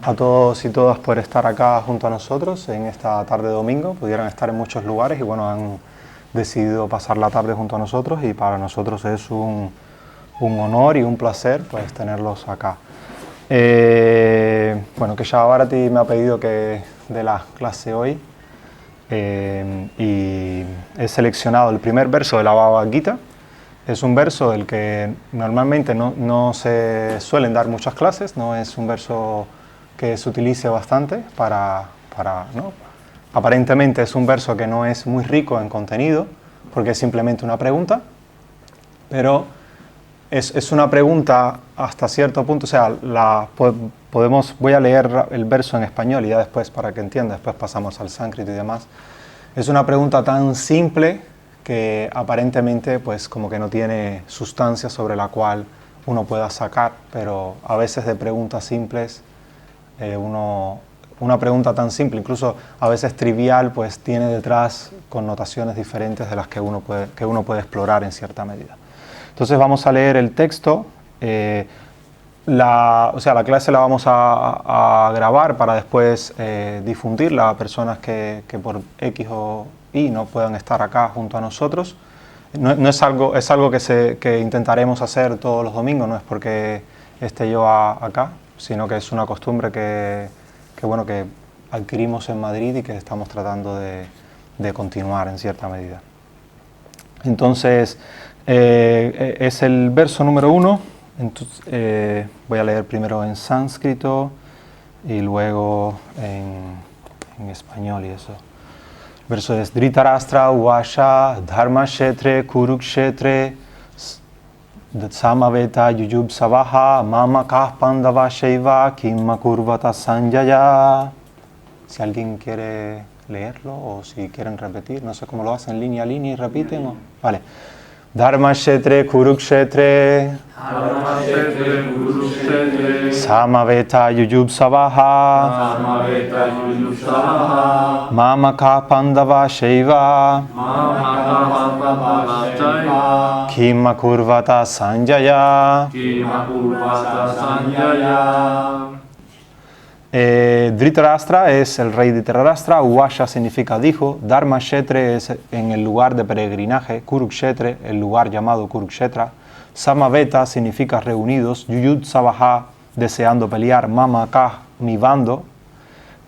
a todos y todas por estar acá junto a nosotros en esta tarde de domingo. Pudieran estar en muchos lugares y bueno, han decidido pasar la tarde junto a nosotros y para nosotros es un honor y un placer pues tenerlos acá. Bueno, que Shavabarati me ha pedido que dé la clase hoy y he seleccionado el primer verso de la Bhagavad Gita. Es un verso del que normalmente no se suelen dar muchas clases, no es un verso que se utilice bastante ¿no? Aparentemente es un verso que no es muy rico en contenido, porque es simplemente una pregunta, pero es una pregunta hasta cierto punto, o sea, voy a leer el verso en español y ya después, para que entienda, después pasamos al sánscrito y demás. Es una pregunta tan simple que aparentemente pues como que no tiene sustancia sobre la cual uno pueda sacar, pero a veces de preguntas simples, una pregunta tan simple, incluso a veces trivial, pues tiene detrás connotaciones diferentes de las que uno puede explorar en cierta medida. Entonces vamos a leer el texto. La clase la vamos a grabar para después difundirla a personas que por X o Y no puedan estar acá junto a nosotros. No es algo que intentaremos hacer todos los domingos, no es porque esté yo acá, sino que es una costumbre que adquirimos en Madrid y que estamos tratando de continuar en cierta medida. Entonces, es el verso número 1. Entonces, voy a leer primero en sánscrito y luego en español y eso. El verso es Dhritarashtra Uvasha Dharma Kshetre Kurukshetre Samaveta Yujub Savaha Mamakah Pandava Shaiva Kimma Kurvata Sanjaya. Si alguien quiere leerlo o si quieren repetir, no sé cómo lo hacen, línea a línea y repiten. ¿O? Vale. Dharma Kshetre Kurukshetre Samaveta Yujub Savaha Mamakah Pandava Shaiva Kimma Kurvata Sanjaya. Dhritarashtra es el rey de Dhritarashtra, Uvasha significa dijo, Dharma Kshetre es en el lugar de peregrinaje, Kurukshetre, el lugar llamado Kurukshetra, Samaveta significa reunidos, Yujud Savaha, deseando pelear, Mamakah, mi bando,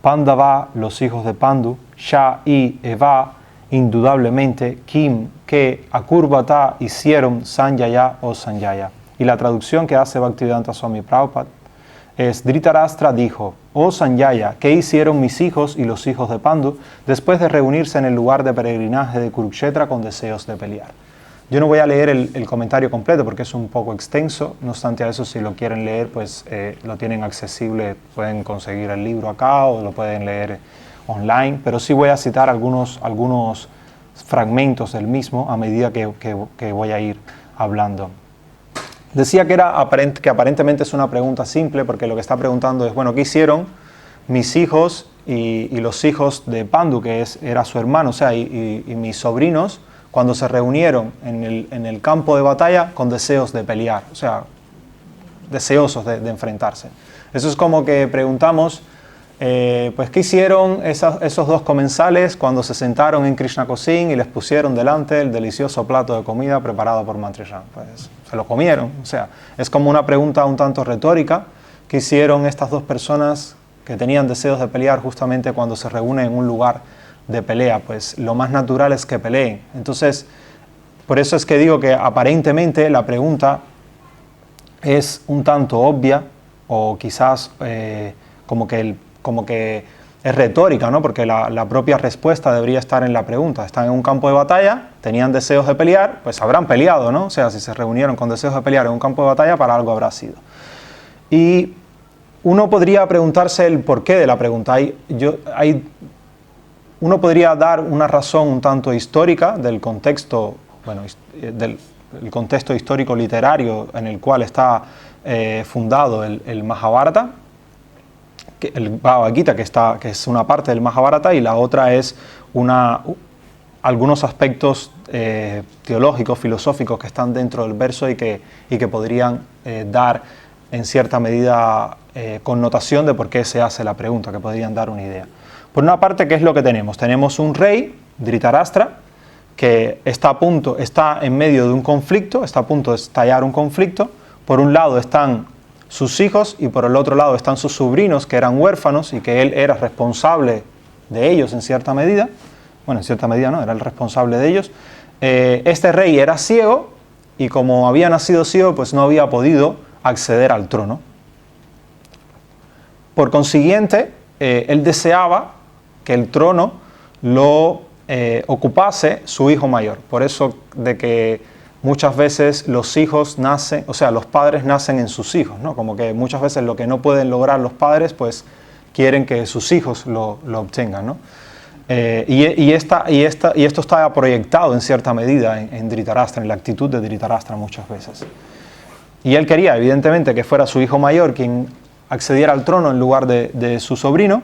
Pandava, los hijos de Pandu, Sha y Eva, indudablemente, Kim, que Akurvata hicieron Sanjaya o Sanjaya. Y la traducción que hace Bhaktivedanta Swami Prabhupada es Dhritarashtra dijo, oh Sanjaya, ¿qué hicieron mis hijos y los hijos de Pandu después de reunirse en el lugar de peregrinaje de Kurukshetra con deseos de pelear? Yo no voy a leer el comentario completo porque es un poco extenso, no obstante a eso si lo quieren leer pues lo tienen accesible, pueden conseguir el libro acá o lo pueden leer online, pero sí voy a citar algunos fragmentos del mismo a medida que voy a ir hablando. Decía que aparentemente es una pregunta simple porque lo que está preguntando es, bueno, ¿qué hicieron mis hijos y los hijos de Pandu, que era su hermano, o sea, y mis sobrinos, cuando se reunieron en el campo de batalla con deseos de pelear, o sea, deseosos de enfrentarse? Eso es como que preguntamos, pues, ¿qué hicieron esos dos comensales cuando se sentaron en Krishna Kosin y les pusieron delante el delicioso plato de comida preparado por Mantrisham? Pues se lo comieron, o sea, es como una pregunta un tanto retórica. ¿Qué hicieron estas dos personas que tenían deseos de pelear justamente cuando se reúnen en un lugar de pelea? Pues lo más natural es que peleen. Entonces, por eso es que digo que aparentemente la pregunta es un tanto obvia o quizás como que es retórica, ¿no? Porque la propia respuesta debería estar en la pregunta. Están en un campo de batalla, tenían deseos de pelear, pues habrán peleado, ¿no? O sea, si se reunieron con deseos de pelear en un campo de batalla, para algo habrá sido. Y uno podría preguntarse el porqué de la pregunta. Uno podría dar una razón un tanto histórica del contexto, del contexto histórico literario en el cual está fundado el Mahabharata, el Bhagavad Gita, que es una parte del Mahabharata, y la otra es algunos aspectos teológicos, filosóficos que están dentro del verso y que podrían dar en cierta medida, connotación de por qué se hace la pregunta, que podrían dar una idea. Por una parte, ¿qué es lo que tenemos? Tenemos un rey, Dhritarashtra, que está en medio de un conflicto, está a punto de estallar un conflicto. Por un lado están sus hijos y por el otro lado están sus sobrinos, que eran huérfanos y que él era responsable de ellos en cierta medida. Bueno, en cierta medida no, era el responsable de ellos. Este rey era ciego y como había nacido ciego, pues no había podido acceder al trono. Por consiguiente, él deseaba que el trono lo ocupase su hijo mayor. Por eso de que muchas veces los hijos nacen, o sea, los padres nacen en sus hijos, ¿no? Como que muchas veces lo que no pueden lograr los padres, pues quieren que sus hijos lo obtengan, ¿no? Y esto estaba proyectado en cierta medida en Dhritarashtra, en la actitud de Dhritarashtra muchas veces. Y él quería, evidentemente, que fuera su hijo mayor quien accediera al trono en lugar de su sobrino.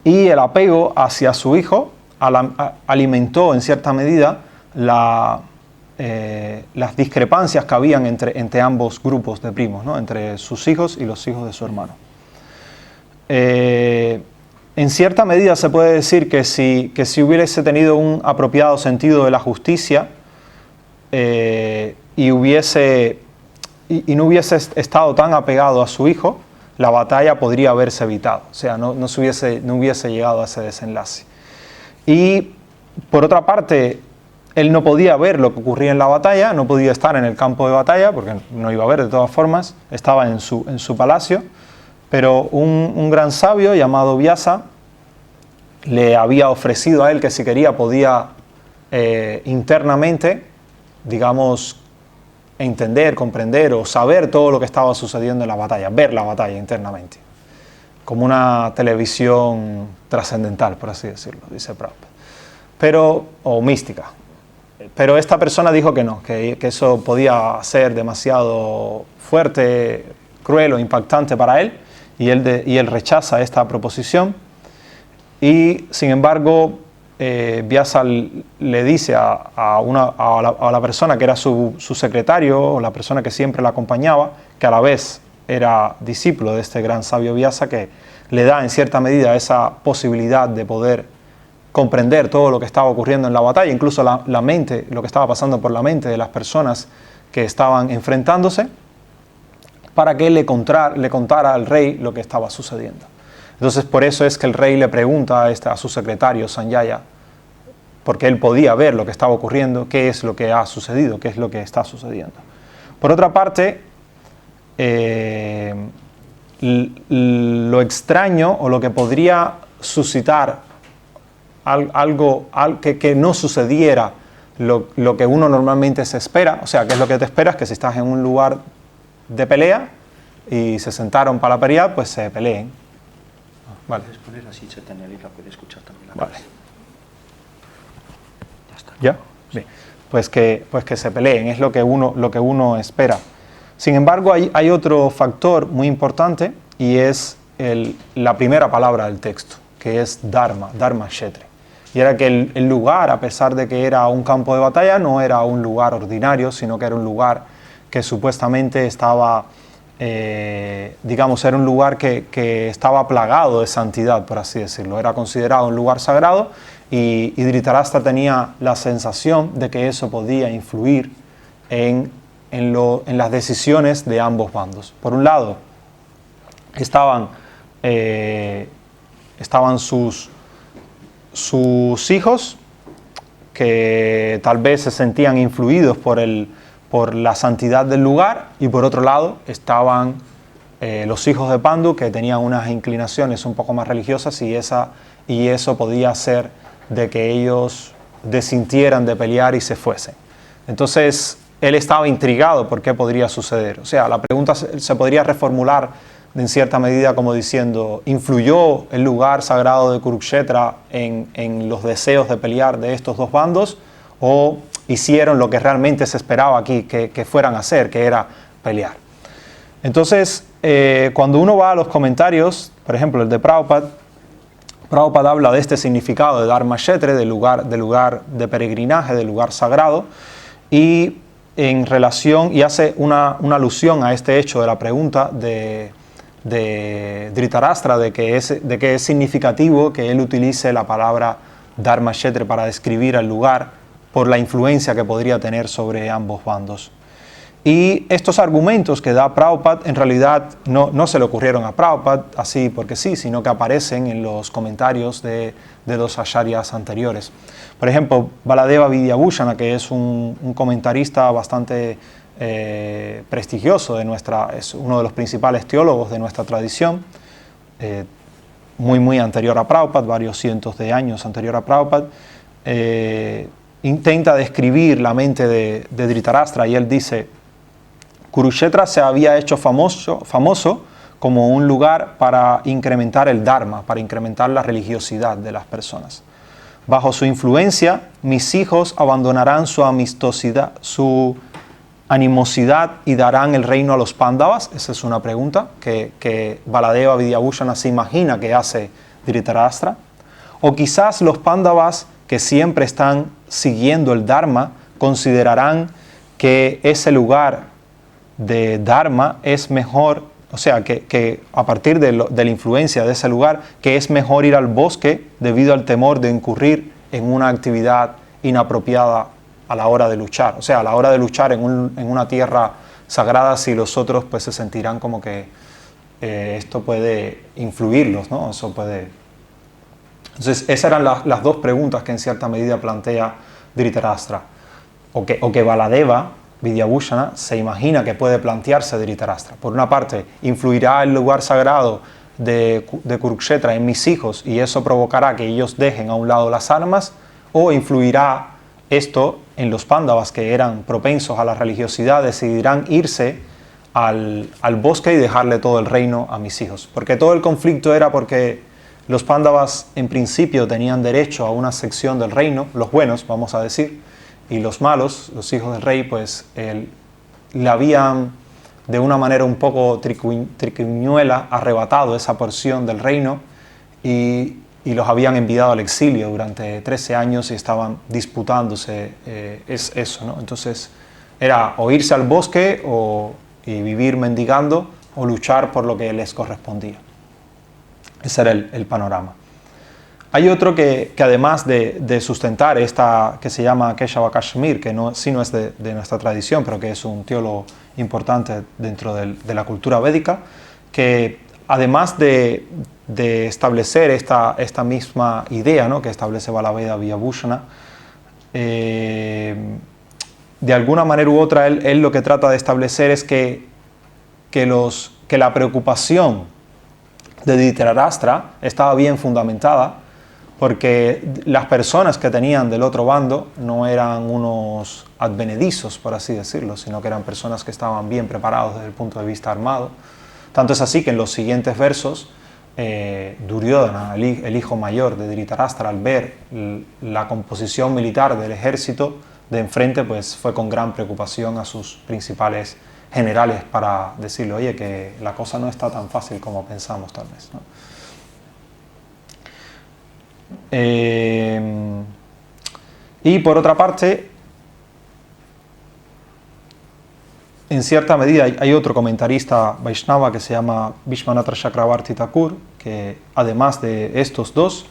Y el apego hacia su hijo alimentó en cierta medida las discrepancias que habían entre ambos grupos de primos, ¿no? Entre sus hijos y los hijos de su hermano. En cierta medida se puede decir que si hubiese tenido un apropiado sentido de la justicia y no hubiese estado tan apegado a su hijo, la batalla podría haberse evitado, o sea, no hubiese llegado a ese desenlace. Y por otra parte, él no podía ver lo que ocurría en la batalla, no podía estar en el campo de batalla, porque no iba a ver de todas formas, estaba en su palacio, pero un gran sabio llamado Vyasa le había ofrecido a él que si quería podía internamente, digamos, entender, comprender o saber todo lo que estaba sucediendo en la batalla, ver la batalla internamente, como una televisión trascendental, por así decirlo, dice Prabhupada, o mística. Pero esta persona dijo que no, que eso podía ser demasiado fuerte, cruel o impactante para él, y él rechaza esta proposición. Y sin embargo, Vyasa le dice a la persona que era su secretario, o la persona que siempre la acompañaba, que a la vez era discípulo de este gran sabio Vyasa, que le da en cierta medida esa posibilidad de poder comprender todo lo que estaba ocurriendo en la batalla, incluso la mente, lo que estaba pasando por la mente de las personas que estaban enfrentándose, para que él le contara al rey lo que estaba sucediendo. Entonces por eso es que el rey le pregunta a su secretario Sanjaya, porque él podía ver lo que estaba ocurriendo, qué es lo que ha sucedido, qué es lo que está sucediendo. Por otra parte, lo extraño o lo que podría suscitar algo que no sucediera lo que uno normalmente se espera, o sea, que es lo que te esperas, que si estás en un lugar de pelea y se sentaron para pelear, pues se peleen. Vale. Puedes poner así, Chaitanya, la puede escuchar también la vale. clase. Ya está. ¿Ya? Bien. Pues que se peleen, es lo que uno espera. Sin embargo, hay otro factor muy importante y es la primera palabra del texto, que es Dharma, Dharma Kshetra. Y era que el lugar, a pesar de que era un campo de batalla, no era un lugar ordinario, sino que era un lugar que supuestamente estaba, digamos, era un lugar que estaba plagado de santidad, por así decirlo. Era considerado un lugar sagrado y Dhritarashtra tenía la sensación de que eso podía influir en las decisiones de ambos bandos. Por un lado, estaban sus hijos, que tal vez se sentían influidos por la santidad del lugar, y por otro lado estaban los hijos de Pandu, que tenían unas inclinaciones un poco más religiosas, y eso podía hacer de que ellos desintieran de pelear y se fuesen. Entonces él estaba intrigado por qué podría suceder. O sea, la pregunta se podría reformular en cierta medida como diciendo, ¿influyó el lugar sagrado de Kurukshetra en los deseos de pelear de estos dos bandos? ¿O hicieron lo que realmente se esperaba aquí que fueran a hacer, que era pelear? Entonces, cuando uno va a los comentarios, por ejemplo el de Prabhupada habla de este significado de Dharma Kshetra, del lugar de peregrinaje, del lugar sagrado, y en relación, y hace una alusión a este hecho de la pregunta de Dhritarashtra, de que es significativo que él utilice la palabra Dharmakshetra para describir el lugar por la influencia que podría tener sobre ambos bandos. Y estos argumentos que da Prabhupada en realidad no se le ocurrieron a Prabhupada así porque sí, sino que aparecen en los comentarios de los acharyas anteriores. Por ejemplo, Baladeva Vidyabhushana, que es un comentarista bastante prestigioso es uno de los principales teólogos de nuestra tradición, muy anterior a Prabhupada, varios cientos de años anterior a Prabhupada, intenta describir la mente de Dhritarashtra, y él dice: Kurukshetra se había hecho famoso como un lugar para incrementar el dharma, para incrementar la religiosidad de las personas. Bajo su influencia, mis hijos abandonarán su animosidad y darán el reino a los Pándavas. Esa es una pregunta que Baladeva Vidyabhushana se imagina que hace Dhritarashtra. O quizás los Pándavas, que siempre están siguiendo el dharma, considerarán que ese lugar de dharma es mejor, o sea, que a partir de la influencia de ese lugar, que es mejor ir al bosque debido al temor de incurrir en una actividad inapropiada a la hora de luchar. O sea, a la hora de luchar en una tierra sagrada, si los otros pues se sentirán como que esto puede influirlos, ¿no? Eso puede... Entonces, esas eran las dos preguntas que en cierta medida plantea Dhritarashtra. O que Baladeva Vidyabhushana se imagina que puede plantearse Dhritarashtra. Por una parte, ¿influirá el lugar sagrado de Kurukshetra en mis hijos y eso provocará que ellos dejen a un lado las armas? ¿O influirá esto en los Pándavas, que eran propensos a la religiosidad, decidirán irse al bosque y dejarle todo el reino a mis hijos? Porque todo el conflicto era porque los Pándavas en principio tenían derecho a una sección del reino, los buenos, vamos a decir, y los malos, los hijos del rey, pues le habían de una manera un poco triquiñuela arrebatado esa porción del reino y los habían enviado al exilio durante 13 años y estaban disputándose eso, ¿no? Entonces era o irse al bosque y vivir mendigando o luchar por lo que les correspondía. Ese era el panorama. Hay otro que además de sustentar esta que se llama Keshava Kashmir, que no es de nuestra tradición, pero que es un teólogo importante dentro de la cultura védica, que además de establecer esta misma idea, ¿no?, que establece Baladeva Vidyabhushana, de alguna manera u otra él lo que trata de establecer es que la preocupación de Dhritarashtra estaba bien fundamentada, porque las personas que tenían del otro bando no eran unos advenedizos, por así decirlo, sino que eran personas que estaban bien preparados desde el punto de vista armado. Tanto es así que en los siguientes versos, Duryodhana, el hijo mayor de Dhritarashtra, al ver la composición militar del ejército de enfrente, pues fue con gran preocupación a sus principales generales para decirle: oye, que la cosa no está tan fácil como pensamos tal vez, ¿no? Y por otra parte, en cierta medida hay otro comentarista Vaishnava que se llama Vishwanatha Chakravarti Thakur, que además de estos dos,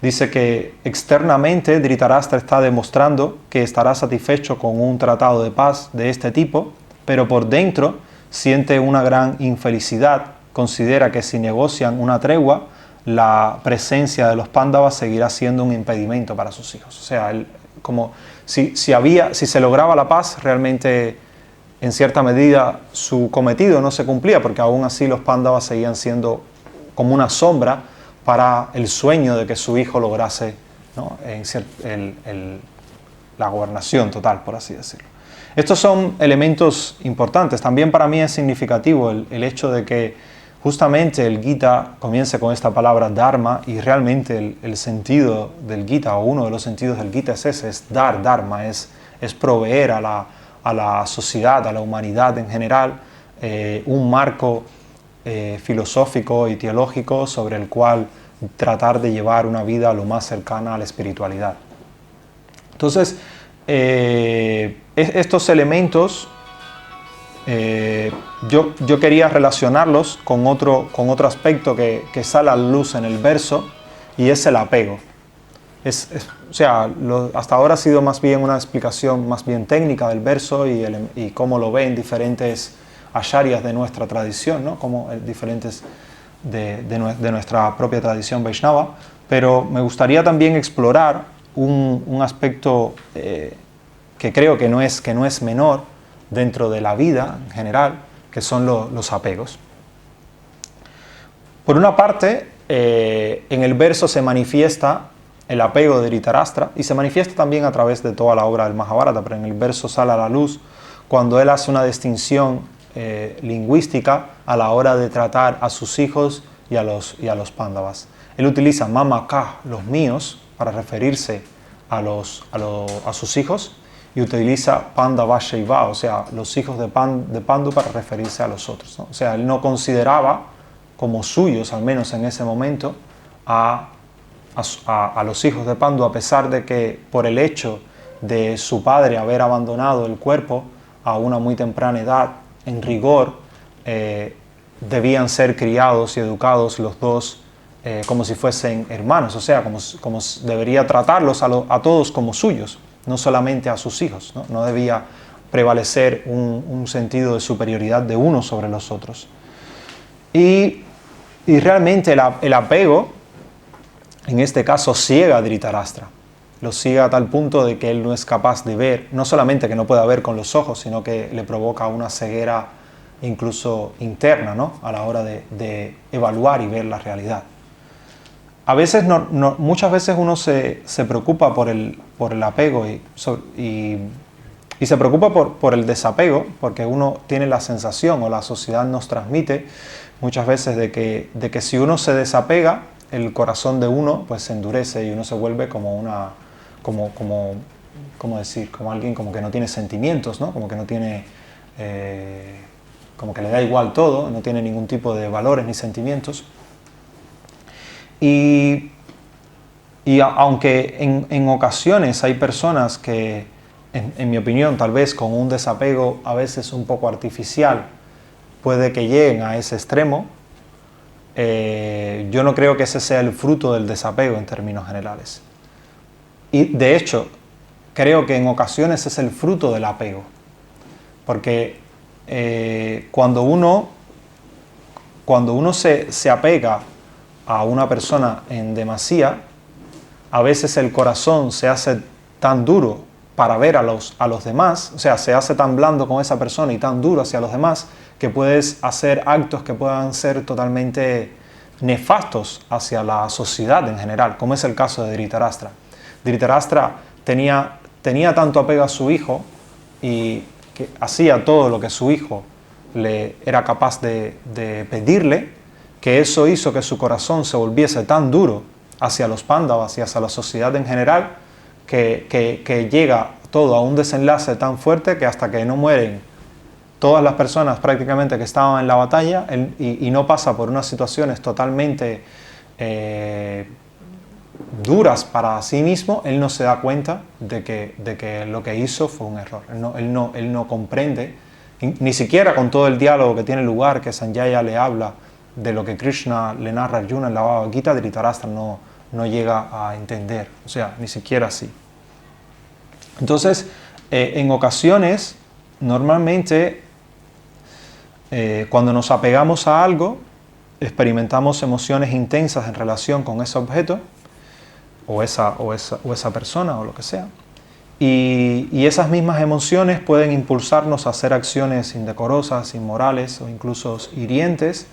dice que externamente Dhritarashtra está demostrando que estará satisfecho con un tratado de paz de este tipo, pero por dentro siente una gran infelicidad, considera que si negocian una tregua, la presencia de los Pándavas seguirá siendo un impedimento para sus hijos. O sea, como si se lograba la paz, realmente en cierta medida su cometido no se cumplía, porque aún así los Pándavas seguían siendo como una sombra para el sueño de que su hijo lograse, ¿no?, la gobernación total, por así decirlo. Estos son elementos importantes. También para mí es significativo el hecho de que justamente el Gita comienza con esta palabra Dharma, y realmente el sentido del Gita, o uno de los sentidos del Gita es ese, es dar Dharma, es proveer a la sociedad, a la humanidad en general, un marco filosófico y teológico sobre el cual tratar de llevar una vida lo más cercana a la espiritualidad. Entonces, estos elementos yo quería relacionarlos con otro aspecto que sale a la luz en el verso, y es el apego. O sea, hasta ahora ha sido más bien una explicación más bien técnica del verso y cómo lo ven diferentes acharyas de nuestra tradición, ¿no? Como diferentes de nuestra propia tradición Vaishnava, pero me gustaría también explorar un aspecto que creo que no es menor dentro de la vida en general, que son los apegos. Por una parte, en el verso se manifiesta el apego de Dhritarashtra, y se manifiesta también a través de toda la obra del Mahabharata, pero en el verso sale a la luz cuando él hace una distinción lingüística a la hora de tratar a sus hijos y a los Pándavas. Él utiliza mamaka, los míos, para referirse a sus hijos, y utiliza Pandava Shaiva, o sea, los hijos de Pandu, para referirse a los otros, ¿no? O sea, él no consideraba como suyos, al menos en ese momento, a los hijos de Pandu, a pesar de que por el hecho de su padre haber abandonado el cuerpo a una muy temprana edad, en rigor, debían ser criados y educados los dos como si fuesen hermanos, o sea, como debería tratarlos a todos como suyos, no solamente a sus hijos, ¿no? No debía prevalecer un sentido de superioridad de uno sobre los otros. Y realmente el apego, en este caso, ciega a Dhritarashtra. Lo ciega a tal punto de que él no es capaz de ver, no solamente que no pueda ver con los ojos, sino que le provoca una ceguera incluso interna, ¿no? A la hora de evaluar y ver la realidad. A veces, muchas veces uno se preocupa por el apego y se preocupa por el desapego, porque uno tiene la sensación, o la sociedad nos transmite muchas veces, de que si uno se desapega, el corazón de uno pues se endurece y uno se vuelve como alguien como que no tiene sentimientos, ¿no? Como que no tiene, como que le da igual todo, no tiene ningún tipo de valores ni sentimientos. Y aunque en ocasiones hay personas que, en mi opinión, tal vez con un desapego a veces un poco artificial, puede que lleguen a ese extremo, yo no creo que ese sea el fruto del desapego en términos generales. Y de hecho, creo que en ocasiones es el fruto del apego. Porque cuando uno se apega a una persona en demasía, a veces el corazón se hace tan duro para ver a los demás, o sea, se hace tan blando con esa persona y tan duro hacia los demás, que puedes hacer actos que puedan ser totalmente nefastos hacia la sociedad en general, como es el caso de Dhritarashtra. Dhritarashtra tenía tanto apego a su hijo y que hacía todo lo que su hijo le era capaz de pedirle, que eso hizo que su corazón se volviese tan duro hacia los Pándavas y hacia la sociedad en general, que llega todo a un desenlace tan fuerte que hasta que no mueren todas las personas prácticamente que estaban en la batalla, y no pasa por unas situaciones totalmente duras para sí mismo, él no se da cuenta de que lo que hizo fue un error. Él no comprende, ni siquiera con todo el diálogo que tiene lugar, que Sanjaya le habla de lo que Krishna le narra a Arjuna en la Bhagavad Gita, Dhritarashtra no llega a entender, o sea, ni siquiera así. Entonces, en ocasiones, normalmente, cuando nos apegamos a algo, experimentamos emociones intensas en relación con ese objeto, o esa persona, o lo que sea. Y esas mismas emociones pueden impulsarnos a hacer acciones indecorosas, inmorales o incluso hirientes,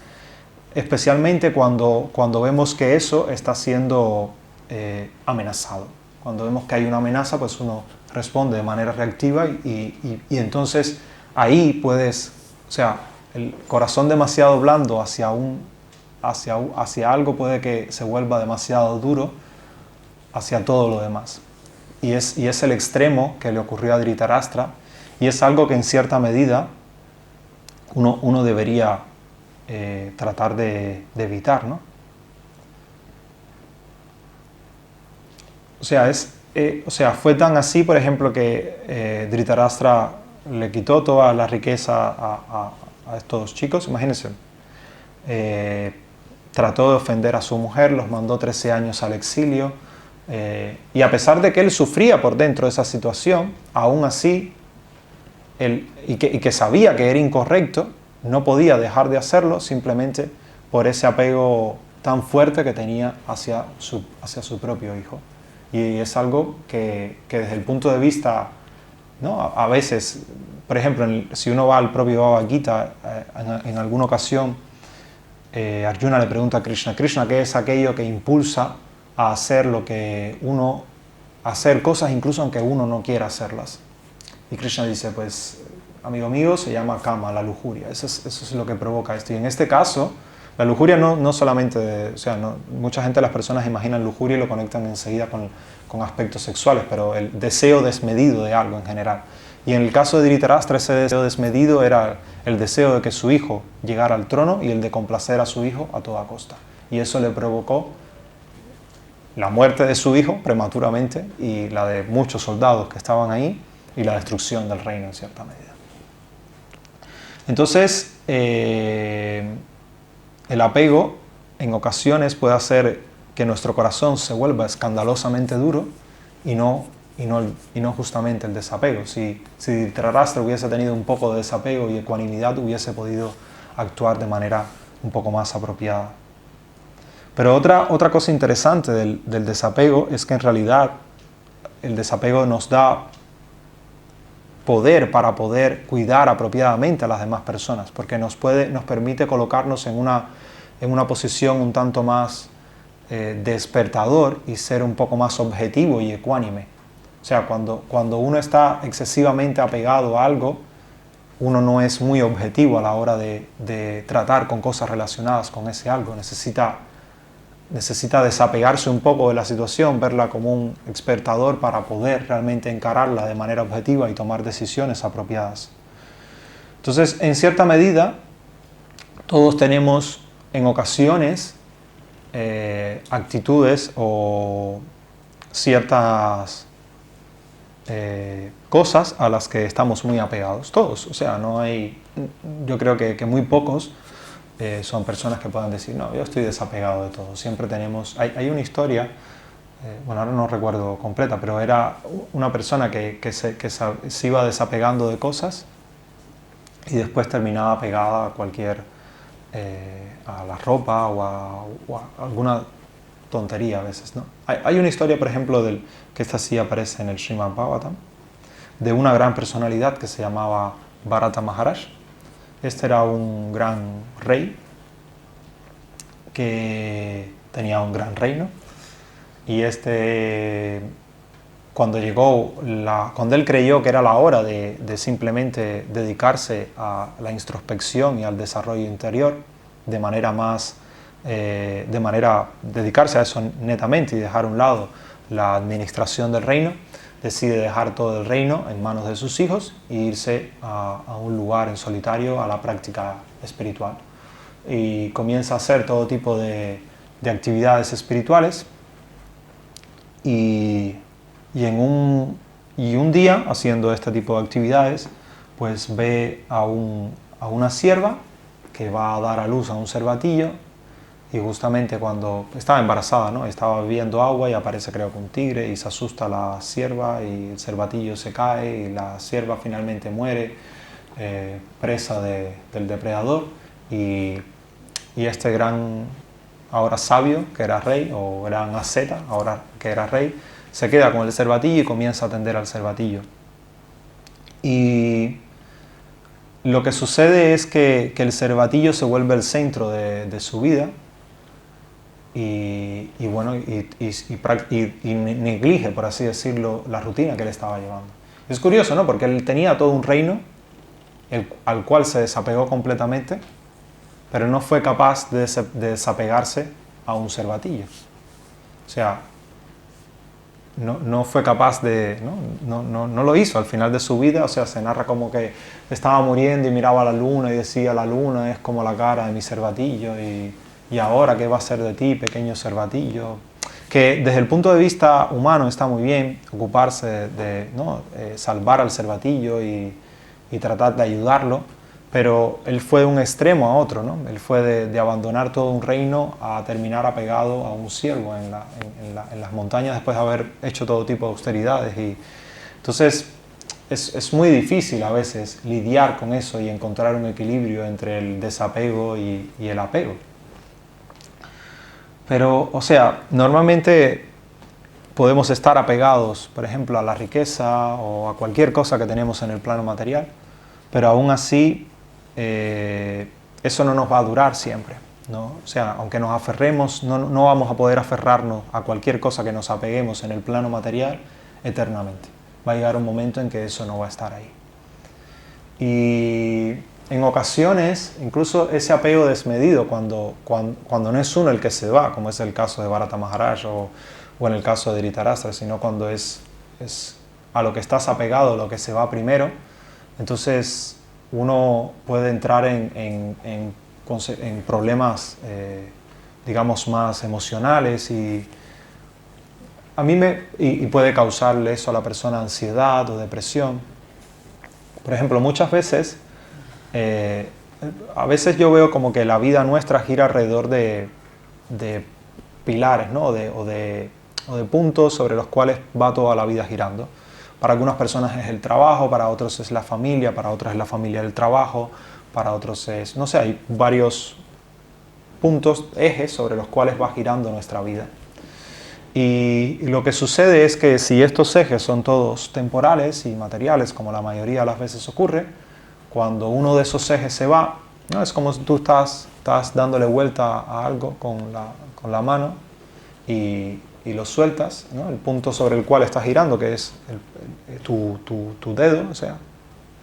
especialmente cuando vemos que eso está siendo amenazado. Cuando vemos que hay una amenaza, pues uno responde de manera reactiva y entonces ahí puedes, o sea, el corazón demasiado blando hacia algo puede que se vuelva demasiado duro hacia todo lo demás. Y es el extremo que le ocurrió a Dhritarashtra, y es algo que en cierta medida uno debería tratar de evitar, ¿no? O sea, o sea, fue tan así, por ejemplo, que Dhritarashtra le quitó toda la riqueza a estos chicos. Imagínense, trató de ofender a su mujer, los mandó 13 años al exilio, y a pesar de que él sufría por dentro de esa situación, aún así, y que sabía que era incorrecto, no podía dejar de hacerlo simplemente por ese apego tan fuerte que tenía hacia su propio hijo. Y es algo que desde el punto de vista, ¿no? A veces, por ejemplo, si uno va al propio Bhagavad Gita, en alguna ocasión, Arjuna le pregunta a Krishna, Krishna, ¿qué es aquello que impulsa a hacer hacer cosas incluso aunque uno no quiera hacerlas? Y Krishna dice, pues, amigo mío, se llama kama, la lujuria. Eso es lo que provoca esto. Y en este caso, la lujuria no solamente, mucha gente, las personas imaginan lujuria y lo conectan enseguida con aspectos sexuales, pero el deseo desmedido de algo en general. Y en el caso de Dhritarashtra, ese deseo desmedido era el deseo de que su hijo llegara al trono y el de complacer a su hijo a toda costa. Y eso le provocó la muerte de su hijo prematuramente y la de muchos soldados que estaban ahí y la destrucción del reino en cierta medida. Entonces, el apego en ocasiones puede hacer que nuestro corazón se vuelva escandalosamente duro y no justamente el desapego. Si Dhritarashtra hubiese tenido un poco de desapego y ecuanimidad, hubiese podido actuar de manera un poco más apropiada. Pero otra cosa interesante del desapego es que en realidad el desapego nos da poder para poder cuidar apropiadamente a las demás personas, porque nos permite colocarnos en una posición un tanto más despertador y ser un poco más objetivo y ecuánime. O sea, cuando uno está excesivamente apegado a algo, uno no es muy objetivo a la hora de tratar con cosas relacionadas con ese algo. Necesita desapegarse un poco de la situación, verla como un despertador para poder realmente encararla de manera objetiva y tomar decisiones apropiadas. Entonces, en cierta medida, todos tenemos en ocasiones actitudes o ciertas cosas a las que estamos muy apegados, todos. O sea, yo creo que muy pocos son personas que puedan decir, no, yo estoy desapegado de todo. Siempre tenemos, hay una historia, bueno, ahora no recuerdo completa, pero era una persona que se iba desapegando de cosas y después terminaba pegada a la ropa o a alguna tontería a veces, ¿no? Hay una historia, por ejemplo, que esta sí aparece en el Srimad Bhagavatam, de una gran personalidad que se llamaba Bharata Maharaj. Este era un gran rey que tenía un gran reino y cuando él creyó que era la hora de simplemente dedicarse a la introspección y al desarrollo interior dedicarse a eso netamente y dejar a un lado la administración del reino, decide dejar todo el reino en manos de sus hijos e irse a un lugar en solitario a la práctica espiritual. Y comienza a hacer todo tipo de actividades espirituales y un día, haciendo este tipo de actividades, pues ve a una cierva que va a dar a luz a un cervatillo. Y justamente cuando estaba embarazada, ¿no? Estaba bebiendo agua y aparece, creo que un tigre, y se asusta la cierva y el cervatillo se cae y la cierva finalmente muere, presa del depredador. Y este gran, ahora sabio, que era rey, o gran asceta, ahora que era rey, se queda con el cervatillo y comienza a atender al cervatillo. Y lo que sucede es que el cervatillo se vuelve el centro de su vida. Y neglige, por así decirlo, la rutina que él estaba llevando. Es curioso, ¿no? Porque él tenía todo un reino al cual se desapegó completamente, pero no fue capaz de desapegarse a un cervatillo. O sea, no fue capaz no lo hizo al final de su vida. O sea, se narra como que estaba muriendo y miraba a la luna y decía, la luna es como la cara de mi cervatillo y ahora, ¿qué va a ser de ti, pequeño cervatillo? que desde el punto de vista humano está muy bien ocuparse de ¿no? Salvar al cervatillo y tratar de ayudarlo, pero él fue de un extremo a otro, ¿no? Él fue de abandonar todo un reino a terminar apegado a un ciervo en las montañas después de haber hecho todo tipo de austeridades. Y entonces es muy difícil a veces lidiar con eso y encontrar un equilibrio entre el desapego y el apego. Pero, o sea, normalmente podemos estar apegados, por ejemplo, a la riqueza o a cualquier cosa que tenemos en el plano material, pero aún así eso no nos va a durar siempre, ¿no? O sea, aunque nos aferremos, no vamos a poder aferrarnos a cualquier cosa que nos apeguemos en el plano material eternamente. Va a llegar un momento en que eso no va a estar ahí. Y en ocasiones, incluso ese apego desmedido, cuando no es uno el que se va, como es el caso de Bharata Maharaj o en el caso de Dhritarashtra, sino cuando es a lo que estás apegado, lo que se va primero, entonces uno puede entrar en problemas, digamos, más emocionales y puede causarle eso a la persona ansiedad o depresión. Por ejemplo, muchas veces, a veces yo veo como que la vida nuestra gira alrededor de pilares, ¿no? o de puntos sobre los cuales va toda la vida girando. Para algunas personas es el trabajo, para otros es la familia, para otros es la familia del trabajo, para otros es, no sé, hay varios puntos, ejes sobre los cuales va girando nuestra vida. Y lo que sucede es que si estos ejes son todos temporales y materiales, como la mayoría de las veces ocurre, cuando uno de esos ejes se va, ¿no? Es como si tú estás dándole vuelta a algo con la mano y lo sueltas, ¿no? El punto sobre el cual estás girando, que es tu dedo, o sea,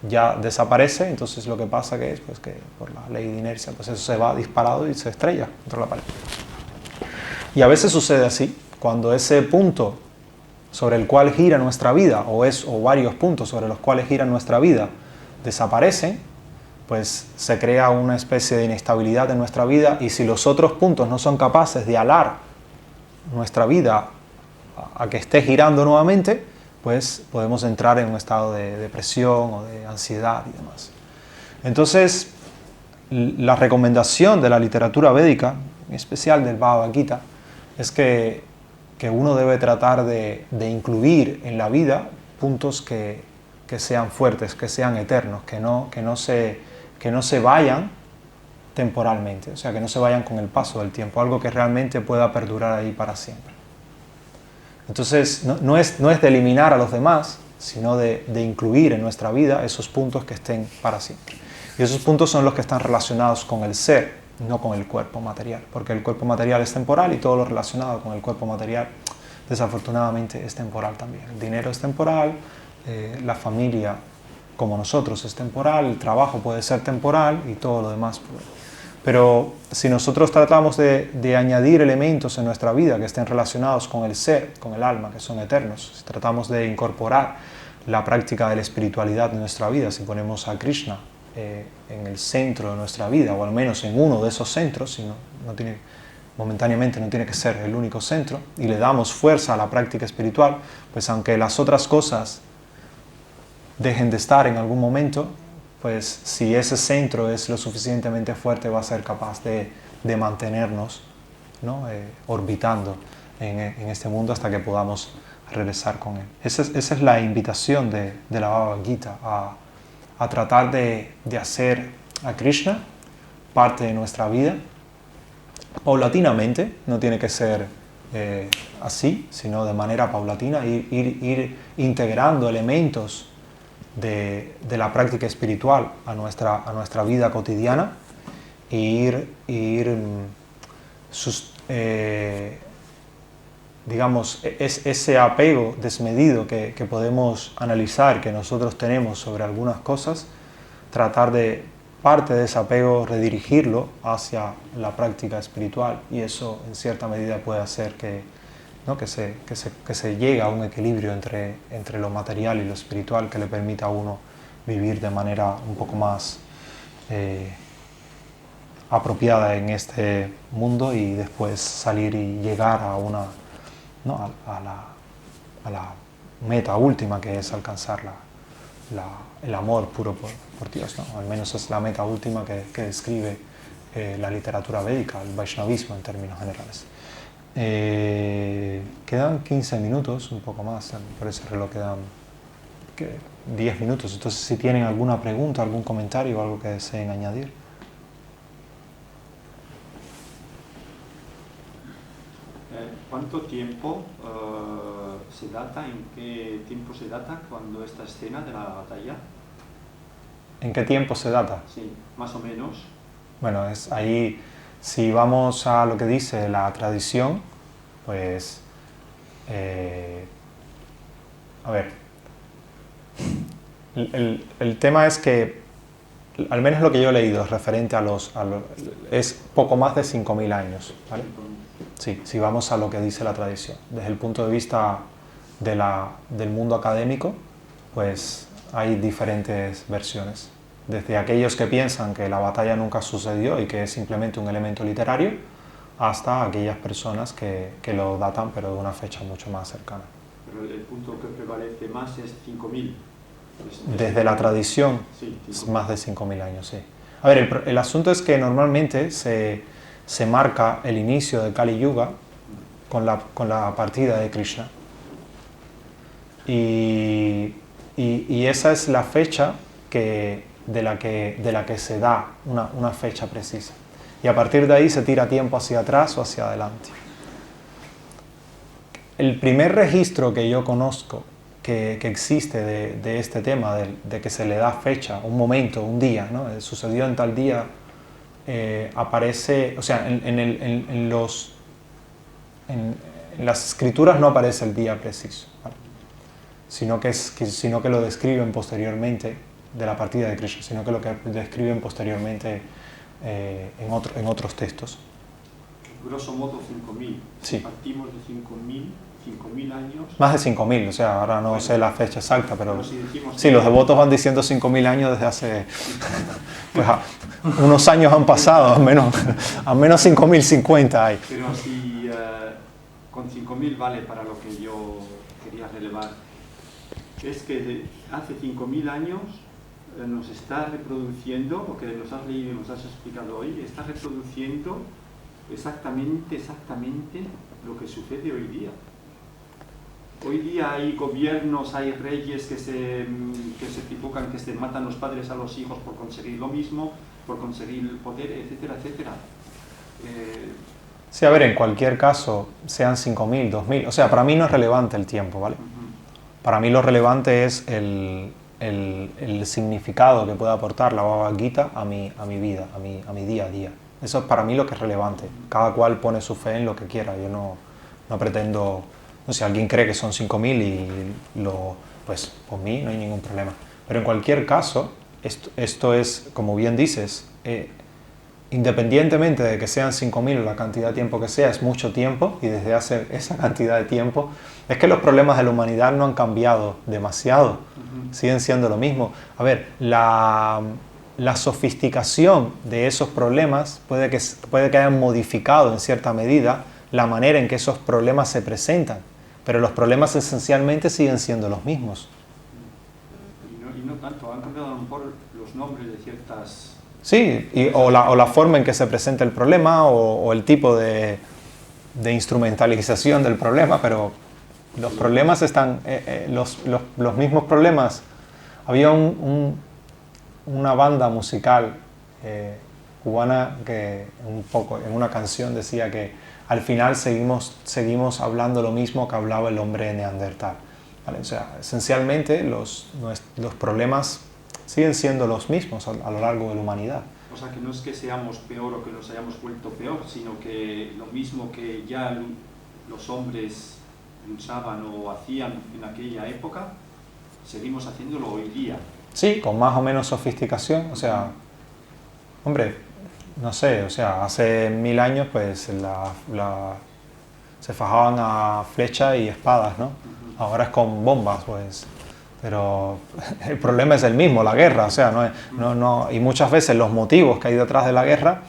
ya desaparece. Entonces lo que pasa que es pues, que por la ley de inercia, pues eso se va disparado y se estrella contra la pared. Y a veces sucede así, cuando ese punto sobre el cual gira nuestra vida, o varios puntos sobre los cuales gira nuestra vida, desaparecen, pues se crea una especie de inestabilidad en nuestra vida, y si los otros puntos no son capaces de alar nuestra vida a que esté girando nuevamente, pues podemos entrar en un estado de depresión o de ansiedad y demás. Entonces, la recomendación de la literatura védica, en especial del Bhagavad Gita, es que uno debe tratar de incluir en la vida puntos que sean fuertes, que sean eternos, que no se vayan temporalmente, o sea, que no se vayan con el paso del tiempo, algo que realmente pueda perdurar ahí para siempre. Entonces, no es de eliminar a los demás, sino de incluir en nuestra vida esos puntos que estén para siempre. Y esos puntos son los que están relacionados con el ser, no con el cuerpo material, porque el cuerpo material es temporal y todo lo relacionado con el cuerpo material, desafortunadamente, es temporal también. El dinero es temporal, la familia, como nosotros, es temporal, el trabajo puede ser temporal y todo lo demás puede. Pero si nosotros tratamos de añadir elementos en nuestra vida que estén relacionados con el ser, con el alma, que son eternos, si tratamos de incorporar la práctica de la espiritualidad en nuestra vida, si ponemos a Krishna en el centro de nuestra vida, o al menos en uno de esos centros, si momentáneamente no tiene que ser el único centro, y le damos fuerza a la práctica espiritual, pues aunque las otras cosas dejen de estar en algún momento, pues si ese centro es lo suficientemente fuerte, va a ser capaz de mantenernos, ¿no? Orbitando en este mundo hasta que podamos regresar con él. Esa es la invitación de la Bhagavad Gita, a tratar de hacer a Krishna parte de nuestra vida, paulatinamente, no tiene que ser así, sino de manera paulatina, ir integrando elementos de la práctica espiritual a nuestra vida cotidiana e digamos, ese apego desmedido que podemos analizar, que nosotros tenemos sobre algunas cosas, tratar de parte de ese apego redirigirlo hacia la práctica espiritual, y eso en cierta medida puede hacer que se llegue a un equilibrio entre lo material y lo espiritual, que le permita a uno vivir de manera un poco más apropiada en este mundo y después salir y llegar a ¿no? a la meta última, que es alcanzar el amor puro por Dios, ¿no? Al menos es la meta última que describe la literatura védica, el Vaishnavismo en términos generales. Quedan 15 minutos, un poco más, por ese reloj quedan 10 minutos, entonces si tienen alguna pregunta, algún comentario o algo que deseen añadir. ¿Cuánto tiempo se data, en qué tiempo se data cuando esta escena de la batalla? ¿En qué tiempo se data? Sí, más o menos. Bueno, es ahí, si vamos a lo que dice la tradición, pues, a ver, el tema es que, al menos lo que yo he leído referente es poco más de 5.000 años, ¿vale? Sí, si vamos a lo que dice la tradición. Desde el punto de vista del mundo académico, pues hay diferentes versiones. Desde aquellos que piensan que la batalla nunca sucedió y que es simplemente un elemento literario, hasta aquellas personas que lo datan, pero de una fecha mucho más cercana. Pero el punto que prevalece más es 5.000. Desde la tradición, sí, es más de 5.000 años, sí. A ver, el asunto es que normalmente se marca el inicio de Kali Yuga con la partida de Krishna. Y esa es la fecha de la que se da una fecha precisa. Y a partir de ahí se tira tiempo hacia atrás o hacia adelante. El primer registro que yo conozco que existe de este tema, de que se le da fecha, un momento, un día, ¿no? Sucedió en tal día, aparece, o sea, en las escrituras no aparece el día preciso, ¿vale? sino que lo describen posteriormente de la partida de Krishna, sino que lo que describen posteriormente en otros textos. Grosso modo 5.000. Sí. Partimos de 5.000 años. Más de 5.000, o sea, ahora no sé la fecha exacta, pero si decimos sí, los devotos van diciendo 5.000 años desde hace... Pues unos años han pasado, al menos 5.050 hay. Pero si con 5.000 vale para lo que yo quería relevar, es que hace 5.000 años nos está reproduciendo, lo que nos has leído y nos has explicado hoy, está reproduciendo exactamente lo que sucede hoy día. Hoy día hay gobiernos, hay reyes que se equivocan, que se matan los padres a los hijos por conseguir lo mismo, por conseguir el poder, etcétera, etcétera. Sí, a ver, en cualquier caso, sean 5.000, 2.000, o sea, para mí no es relevante el tiempo, ¿vale? Para mí lo relevante es el significado que puede aportar la Bhagavad Gita a mi vida, a mi día a día. Eso es para mí lo que es relevante. Cada cual pone su fe en lo que quiera. Yo no pretendo... No sé, si alguien cree que son 5.000 y pues por mí no hay ningún problema. Pero en cualquier caso, esto es, como bien dices, independientemente de que sean 5.000 o la cantidad de tiempo que sea, es mucho tiempo, y desde hace esa cantidad de tiempo, es que los problemas de la humanidad no han cambiado demasiado, siguen siendo lo mismo. A ver, la sofisticación de esos problemas puede que hayan modificado en cierta medida la manera en que esos problemas se presentan, pero los problemas esencialmente siguen siendo los mismos. Y no tanto, han cambiado a lo mejor los nombres de ciertas... Sí, o la forma en que se presenta el problema o el tipo de instrumentalización del problema, pero los problemas están, los mismos problemas. Había una banda musical cubana que en una canción decía que al final seguimos hablando lo mismo que hablaba el hombre neandertal, ¿vale? O sea, esencialmente los problemas siguen siendo los mismos a lo largo de la humanidad. O sea, que no es que seamos peor o que nos hayamos vuelto peor, sino que lo mismo que ya los hombres usaban o hacían en aquella época, seguimos haciéndolo hoy día. Sí, con más o menos sofisticación, o sea, hombre, no sé, o sea, hace 1.000 años pues se fajaban a flecha y espadas, ¿no? Ahora es con bombas, pues, pero el problema es el mismo, la guerra, o sea, y muchas veces los motivos que hay detrás de la guerra,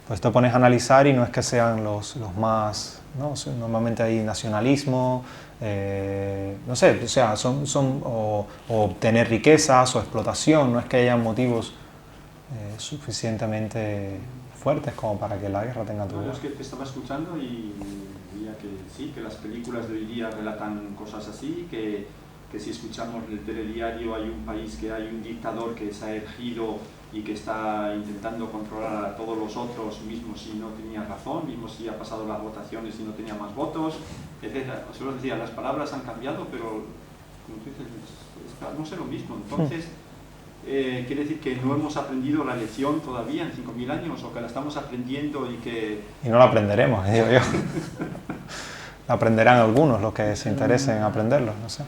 pues te pones a analizar y no es que sean los más ¿no? Normalmente hay nacionalismo, no sé, o sea, o obtener riquezas o explotación, no es que haya motivos suficientemente fuertes como para que la guerra tenga tu lugar. Es que te estaba escuchando y veía que sí, que las películas de hoy día relatan cosas así, que si escuchamos el telediario hay un país que hay un dictador que se ha erigido y que está intentando controlar a todos los otros, mismo si no tenía razón, mismo si ha pasado las votaciones y no tenía más votos, etc. Solo decía, las palabras han cambiado, pero como tú dices, no sé lo mismo. Entonces, quiere decir que no hemos aprendido la lección todavía en 5.000 años, o que la estamos aprendiendo y que... Y no la aprenderemos, digo yo. La aprenderán algunos, los que se interesen en aprenderlo, no sé.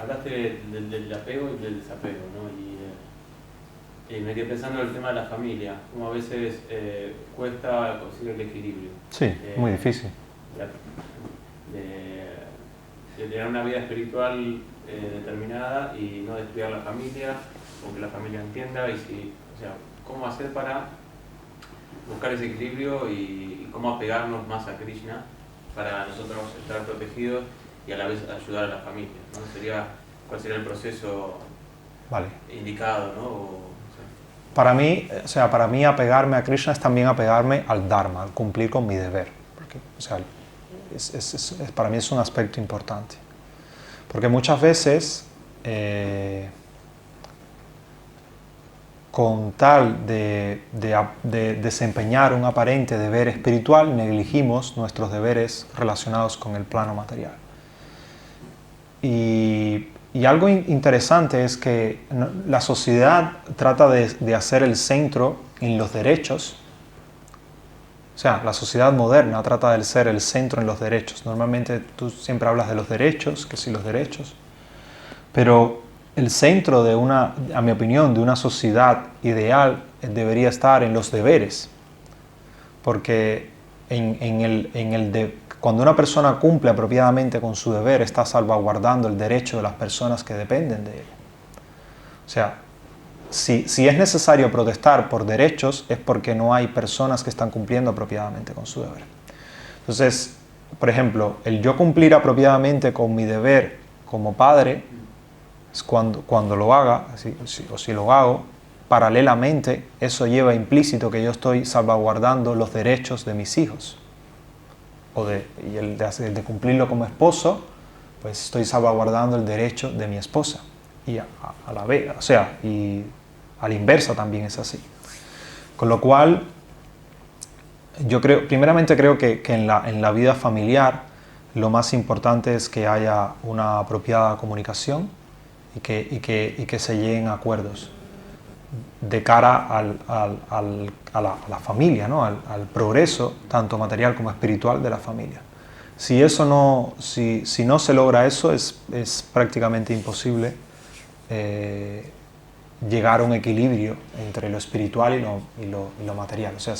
Hablaste del apego y del desapego, ¿no? Y me quedé pensando en el tema de la familia, como a veces cuesta conseguir el equilibrio. Sí, muy difícil. De tener una vida espiritual determinada y no descuidar la familia, o que la familia entienda, y o sea, cómo hacer para buscar ese equilibrio y cómo apegarnos más a Krishna para nosotros estar protegidos y a la vez ayudar a la familia, ¿no? ¿Cuál sería el proceso indicado, ¿no? Para mí apegarme a Krishna es también apegarme al Dharma, al cumplir con mi deber. Porque, o sea, para mí es un aspecto importante. Porque muchas veces, con tal de desempeñar un aparente deber espiritual, negligimos nuestros deberes relacionados con el plano material. Y algo interesante es que la sociedad trata de hacer el centro en los derechos. O sea, la sociedad moderna trata de ser el centro en los derechos. Normalmente tú siempre hablas de los derechos, que sí los derechos. Pero el centro a mi opinión, de una sociedad ideal debería estar en los deberes. Porque cuando una persona cumple apropiadamente con su deber, está salvaguardando el derecho de las personas que dependen de él. O sea, si es necesario protestar por derechos, es porque no hay personas que están cumpliendo apropiadamente con su deber. Entonces, por ejemplo, el yo cumplir apropiadamente con mi deber como padre, es cuando lo haga, o si lo hago, paralelamente, eso lleva implícito que yo estoy salvaguardando los derechos de mis hijos. Y el de cumplirlo como esposo, pues estoy salvaguardando el derecho de mi esposa. Y a la vez, o sea, y a la inversa también es así. Con lo cual, yo primeramente creo que en la vida familiar lo más importante es que haya una apropiada comunicación y que se lleguen a acuerdos de cara a la familia, ¿no? al progreso, tanto material como espiritual, de la familia. Si no se logra eso, es prácticamente imposible llegar a un equilibrio entre lo espiritual y lo material. O sea,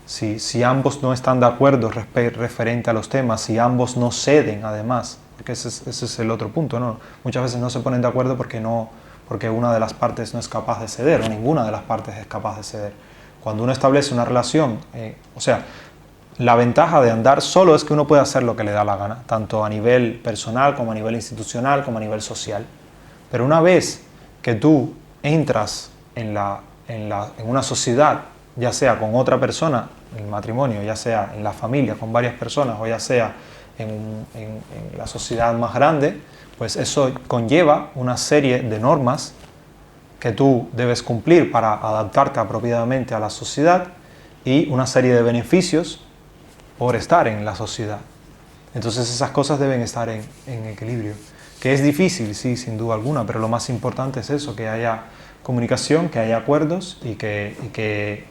si ambos no están de acuerdo referente a los temas, si ambos no ceden además, porque ese es el otro punto, ¿no? Muchas veces no se ponen de acuerdo porque una de las partes no es capaz de ceder, o ninguna de las partes es capaz de ceder. Cuando uno establece una relación, o sea, la ventaja de andar solo es que uno puede hacer lo que le da la gana, tanto a nivel personal, como a nivel institucional, como a nivel social. Pero una vez que tú entras en una sociedad, ya sea con otra persona, en el matrimonio, ya sea en la familia, con varias personas, o ya sea en la sociedad más grande, pues eso conlleva una serie de normas que tú debes cumplir para adaptarte apropiadamente a la sociedad y una serie de beneficios por estar en la sociedad. Entonces esas cosas deben estar en equilibrio. Que es difícil, sí, sin duda alguna, pero lo más importante es eso, que haya comunicación, que haya acuerdos y que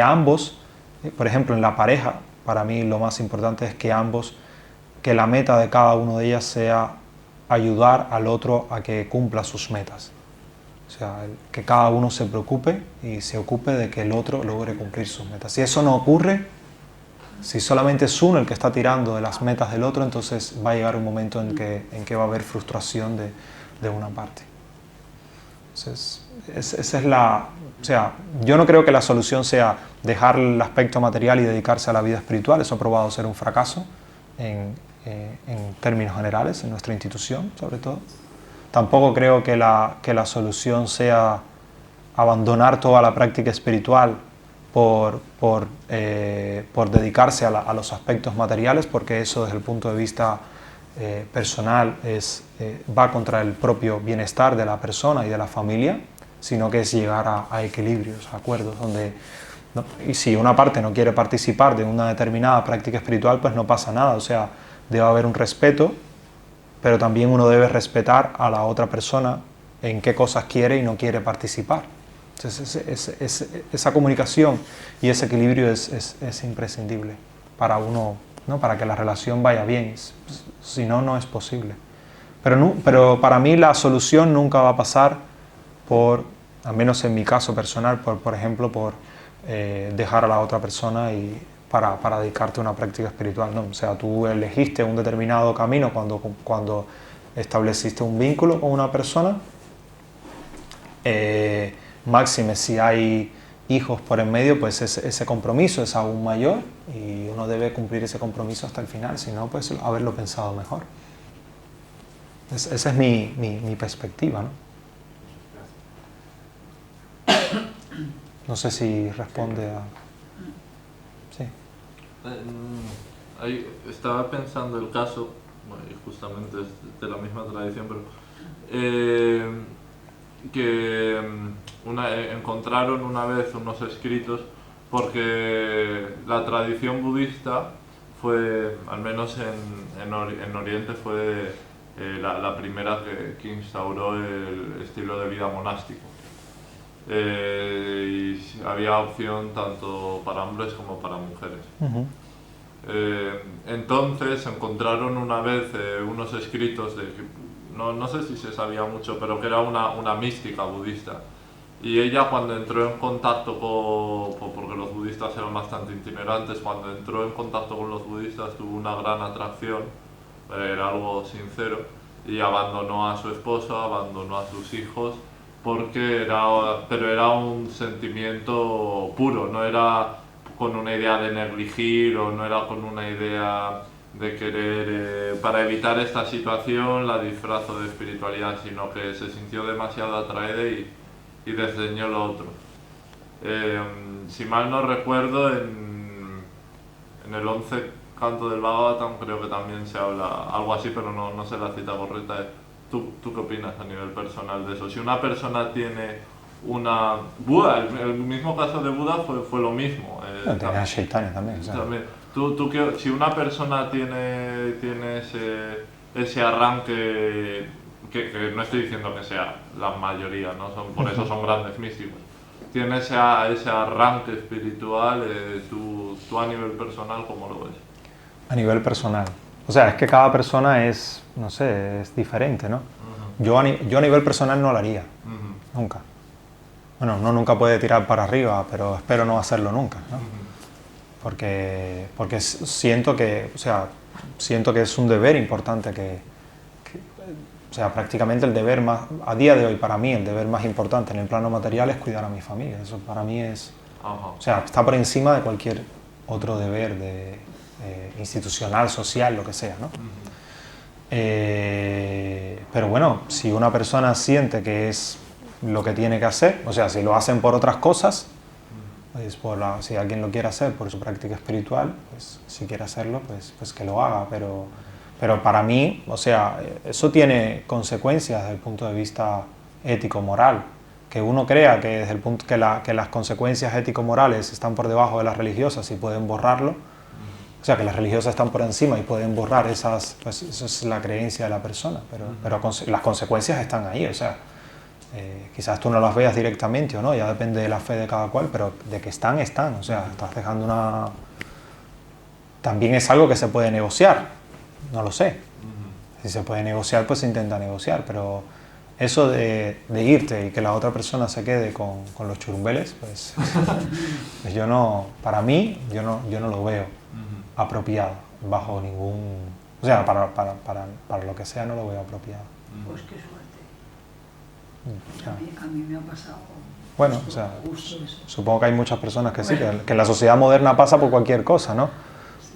ambos, por ejemplo en la pareja, para mí lo más importante es que la meta de cada uno de ellas sea ayudar al otro a que cumpla sus metas. O sea, que cada uno se preocupe y se ocupe de que el otro logre cumplir sus metas. Si eso no ocurre, si solamente es uno el que está tirando de las metas del otro, entonces va a llegar un momento en que va a haber frustración de una parte. Esa es la... O sea, yo no creo que la solución sea dejar el aspecto material y dedicarse a la vida espiritual. Eso ha probado ser un fracaso en términos generales, en nuestra institución, sobre todo. Tampoco creo que la solución sea abandonar toda la práctica espiritual por dedicarse a los aspectos materiales, porque eso desde el punto de vista personal va contra el propio bienestar de la persona y de la familia, sino que es llegar a equilibrios, a acuerdos, donde, ¿no? Y si una parte no quiere participar de una determinada práctica espiritual, pues no pasa nada, o sea, debe haber un respeto, pero también uno debe respetar a la otra persona en qué cosas quiere y no quiere participar. Entonces, esa comunicación y ese equilibrio es imprescindible para uno, ¿no? Para que la relación vaya bien, si no, no es posible. Pero para mí la solución nunca va a pasar por, al menos en mi caso personal, por ejemplo, por dejar a la otra persona y para dedicarte a una práctica espiritual, ¿no? O sea, tú elegiste un determinado camino cuando estableciste un vínculo con una persona, máxime si hay hijos por en medio, pues ese compromiso es aún mayor y uno debe cumplir ese compromiso hasta el final, si no, pues haberlo pensado mejor. Esa es mi perspectiva, ¿no? No sé si responde a... Sí. Estaba pensando el caso, bueno, y justamente es de la misma tradición, pero que encontraron una vez unos escritos, porque la tradición budista fue, al menos en Oriente, fue la primera que instauró el estilo de vida monástico. Y había opción tanto para hombres como para mujeres. Uh-huh. Entonces encontraron una vez unos escritos no sé si se sabía mucho, pero que era una mística budista. Y ella, cuando entró en contacto porque los budistas eran bastante itinerantes, cuando entró en contacto con los budistas tuvo una gran atracción, era algo sincero, y abandonó a su esposo, abandonó a sus hijos, pero era un sentimiento puro, no era con una idea de negligir o no era con una idea de querer, para evitar esta situación la disfrazo de espiritualidad, sino que se sintió demasiado atraída y desdeñó lo otro. Si mal no recuerdo, en el 11 canto del Bhagavatam creo que también se habla algo así, pero no sé la cita correcta. ¿Tú qué opinas a nivel personal de eso? Si una persona tiene una... Buda, el mismo caso de Buda fue lo mismo. Tenía Chaitanya también. Si una persona tiene ese arranque, que no estoy diciendo que sea la mayoría, ¿no? Por eso son grandes místicos, tiene ese arranque espiritual, tú a nivel personal, ¿cómo lo ves? A nivel personal. O sea, es que cada persona es, no sé, es diferente, ¿no? Uh-huh. Yo a nivel personal no lo haría, Uh-huh. nunca. Bueno, uno nunca puede tirar para arriba, pero espero no hacerlo nunca, ¿no? Uh-huh. Porque siento que es un deber importante o sea, prácticamente el deber más, a día de hoy para mí, el deber más importante en el plano material es cuidar a mi familia. Eso para mí es, Uh-huh. o sea, está por encima de cualquier otro deber institucional, social, lo que sea, ¿no? Uh-huh. Pero bueno, si una persona siente que es lo que tiene que hacer, o sea, si lo hacen por otras cosas, pues si alguien lo quiere hacer por su práctica espiritual, pues si quiere hacerlo, pues que lo haga, pero para mí, o sea, eso tiene consecuencias desde el punto de vista ético-moral, que uno crea que desde el punto que las consecuencias ético-morales están por debajo de las religiosas y pueden borrarlo. O sea, que las religiosas están por encima y pueden borrar pues eso es la creencia de la persona, pero las consecuencias están ahí, o sea, quizás tú no las veas directamente o no, ya depende de la fe de cada cual, pero de que están, o sea, estás dejando una... También es algo que se puede negociar, no lo sé. Si se puede negociar, pues se intenta negociar, pero eso de irte y que la otra persona se quede con los churumbeles, pues yo no, para mí, yo no lo veo apropiado, bajo ningún... O sea, para lo que sea no lo veo apropiado. Pues qué suerte. A mí me ha pasado. Bueno, justo, o sea, justo eso. supongo que hay muchas personas que sí, que en la sociedad moderna pasa por cualquier cosa, ¿no?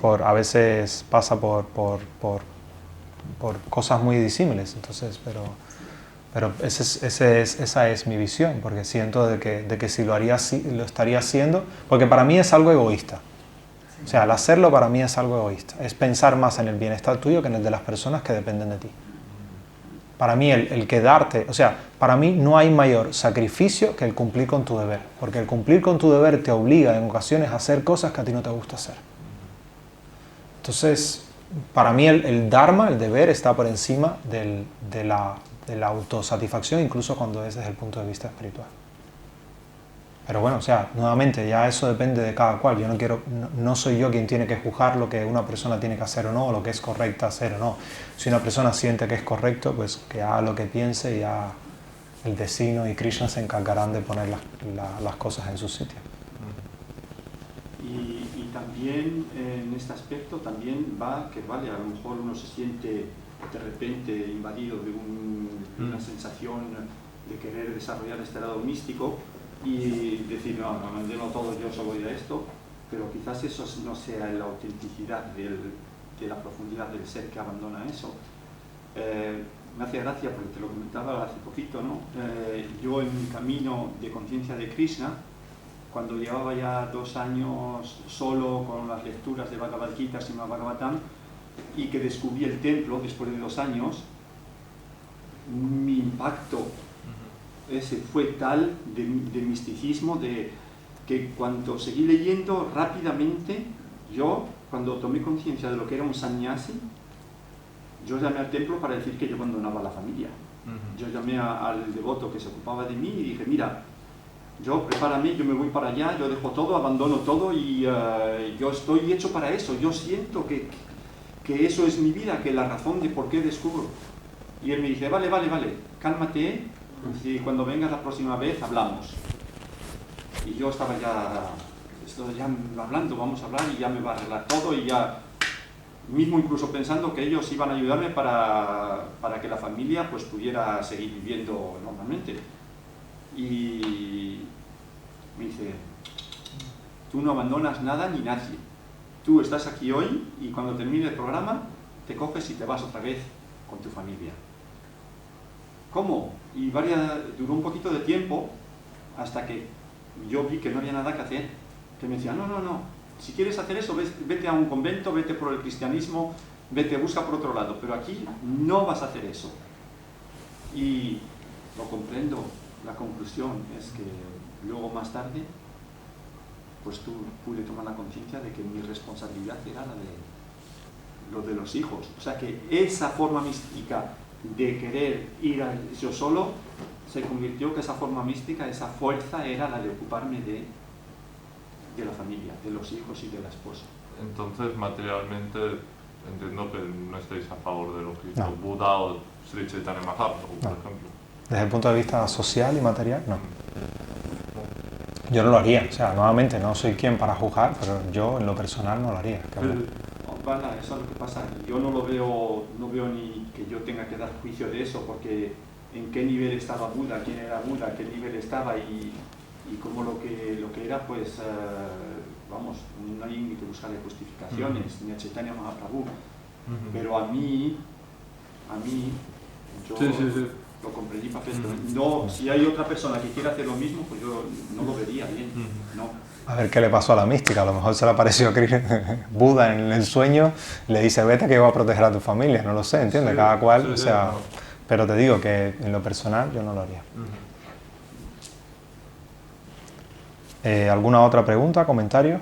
A veces pasa por cosas muy disímiles, entonces, pero esa es mi visión, porque siento de que si lo haría así, lo estaría haciendo, porque para mí es algo egoísta. O sea, al hacerlo para mí es algo egoísta, es pensar más en el bienestar tuyo que en el de las personas que dependen de ti. Para mí el quedarte, o sea, para mí no hay mayor sacrificio que el cumplir con tu deber, porque el cumplir con tu deber te obliga en ocasiones a hacer cosas que a ti no te gusta hacer. Entonces, para mí el dharma, el deber, está por encima de la autosatisfacción, incluso cuando es desde el punto de vista espiritual. Pero bueno, o sea, nuevamente, ya eso depende de cada cual. Yo no soy yo quien tiene que juzgar lo que una persona tiene que hacer o no, o lo que es correcto hacer o no. Si una persona siente que es correcto, pues que haga lo que piense y ya el destino y Krishna se encargarán de poner las cosas en su sitio. Y también en este aspecto también va que vale, a lo mejor uno se siente de repente invadido de una sensación de querer desarrollar este lado místico y decir, no, abandeno todo, yo solo voy a esto, pero quizás eso no sea la autenticidad de la profundidad del ser que abandona eso. Me hace gracia porque te lo comentaba hace poquito, ¿no? Yo en mi camino de conciencia de Krishna, cuando llevaba ya 2 años solo con las lecturas de Bhagavad Gita, Srimad Bhagavatam, y que descubrí el templo después de 2 años, mi impacto ese fue tal de misticismo, de que cuando seguí leyendo rápidamente, yo, cuando tomé conciencia de lo que era un sannyasi, yo llamé al templo para decir que yo abandonaba a la familia. Yo llamé al devoto que se ocupaba de mí y dije, mira, yo prepárame, yo me voy para allá, yo dejo todo, abandono todo y yo estoy hecho para eso. Yo siento que eso es mi vida, que la razón de por qué descubro. Y él me dice, vale, cálmate, y cuando vengas la próxima vez hablamos. Y yo estaba ya hablando, vamos a hablar y ya me va a arreglar todo y ya, mismo incluso pensando que ellos iban a ayudarme para que la familia pues pudiera seguir viviendo normalmente. Y me dice, tú no abandonas nada ni nadie. Tú estás aquí hoy y cuando termine el programa te coges y te vas otra vez con tu familia. ¿Cómo? Y duró un poquito de tiempo hasta que yo vi que no había nada que hacer. Que me decía, no, si quieres hacer eso, vete a un convento, vete por el cristianismo, busca por otro lado, pero aquí no vas a hacer eso. Y lo comprendo, la conclusión es que luego más tarde pues pude tomar la conciencia de que mi responsabilidad era lo de los hijos. O sea que esa forma mística de querer ir yo solo se convirtió que esa forma mística, esa fuerza era la de ocuparme de la familia, de los hijos y de la esposa. Entonces, materialmente, entiendo que no estáis a favor de lo que hizo No. Buda o Sri Chaitanya Mahaprabhu, por ejemplo. Desde el punto de vista social y material, no. Yo no lo haría, o sea, nuevamente no soy quien para juzgar, pero yo en lo personal no lo haría. Vale, eso es lo que pasa. Yo no veo ni que yo tenga que dar juicio de eso, porque en qué nivel estaba Buda, quién era Buda, qué nivel estaba y como lo que era, pues, vamos, no hay ni que buscarle justificaciones, ni a Chaitanya Mahaprabhu. Pero a mí, yo lo comprendí perfectamente. No, si hay otra persona que quiera hacer lo mismo, pues yo no lo vería bien, no. A ver qué le pasó a la mística, a lo mejor se le apareció a Buda en el sueño, le dice, vete que yo voy a proteger a tu familia, no lo sé, ¿entiendes? Sí, cada cual, sí, o sea, no. Pero te digo que en lo personal yo no lo haría. ¿Alguna otra pregunta, comentario?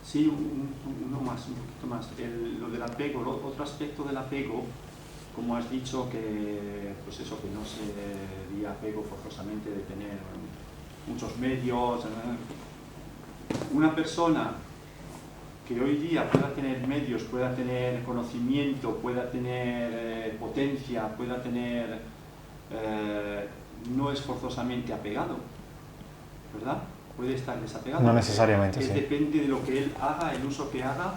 Sí, un poquito más. Lo del apego, otro aspecto del apego, como has dicho, que pues eso, que no sería apego forzosamente de tener muchos medios. Una persona que hoy día pueda tener medios, pueda tener conocimiento, pueda tener potencia, pueda tener... no es forzosamente apegado, ¿verdad? Puede estar desapegado. No necesariamente, sí. Depende de lo que él haga, el uso que haga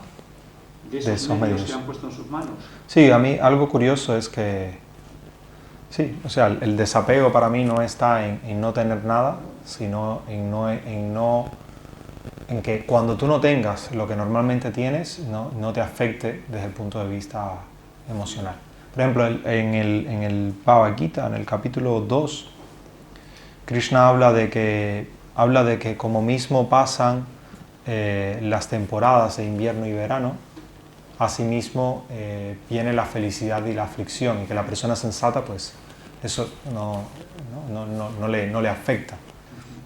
de esos medios que han puesto en sus manos. Sí, a mí algo curioso es que Sí, o sea, el desapego para mí no está en no tener nada, sino en que cuando tú no tengas lo que normalmente tienes, no te afecte desde el punto de vista emocional. Por ejemplo, en el Bhagavad Gita, en el capítulo 2, Krishna habla de que como mismo pasan las temporadas de invierno y verano, asimismo viene la felicidad y la aflicción, y que la persona sensata, pues eso no le afecta.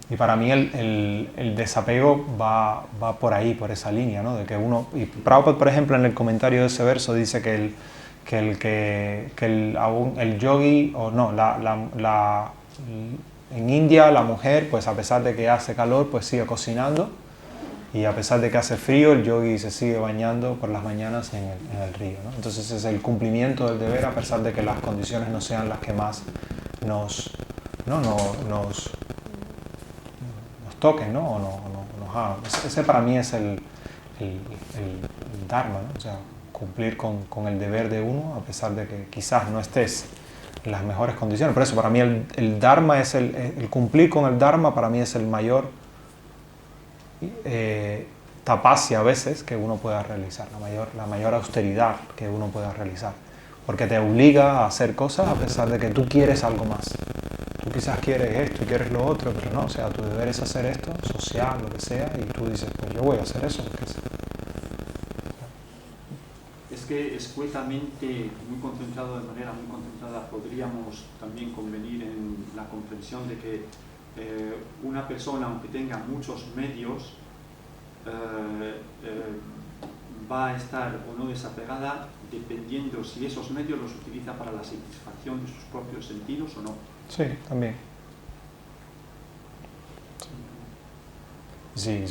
Y para mí el desapego va por ahí, por esa línea, ¿no? De que uno, y Prabhupada, por ejemplo, en el comentario de ese verso dice que el yogi, o no, en India la mujer, pues a pesar de que hace calor, pues sigue cocinando, y a pesar de que hace frío, el yogi se sigue bañando por las mañanas en el río, ¿no? Entonces es el cumplimiento del deber a pesar de que las condiciones no sean las que más nos toquen, ¿no? O nos hagan. Ese para mí es el dharma, ¿no? O sea, cumplir con el deber de uno a pesar de que quizás no estés en las mejores condiciones. Por eso para mí el dharma es el cumplir con el dharma, para mí es el mayor tapasya a veces que uno pueda realizar, la mayor austeridad que uno pueda realizar, porque te obliga a hacer cosas a pesar de que tú quieres algo más. Tú quizás quieres esto y quieres lo otro, pero no, o sea, tu deber es hacer esto, social, lo que sea, y tú dices, pues yo voy a hacer eso. Es que escuetamente, muy concentrado, de manera muy concentrada, podríamos también convenir en la comprensión de que una persona, aunque tenga muchos medios, va a estar o no desapegada dependiendo si esos medios los utiliza para la satisfacción de sus propios sentidos o no. Sí, también. Sí.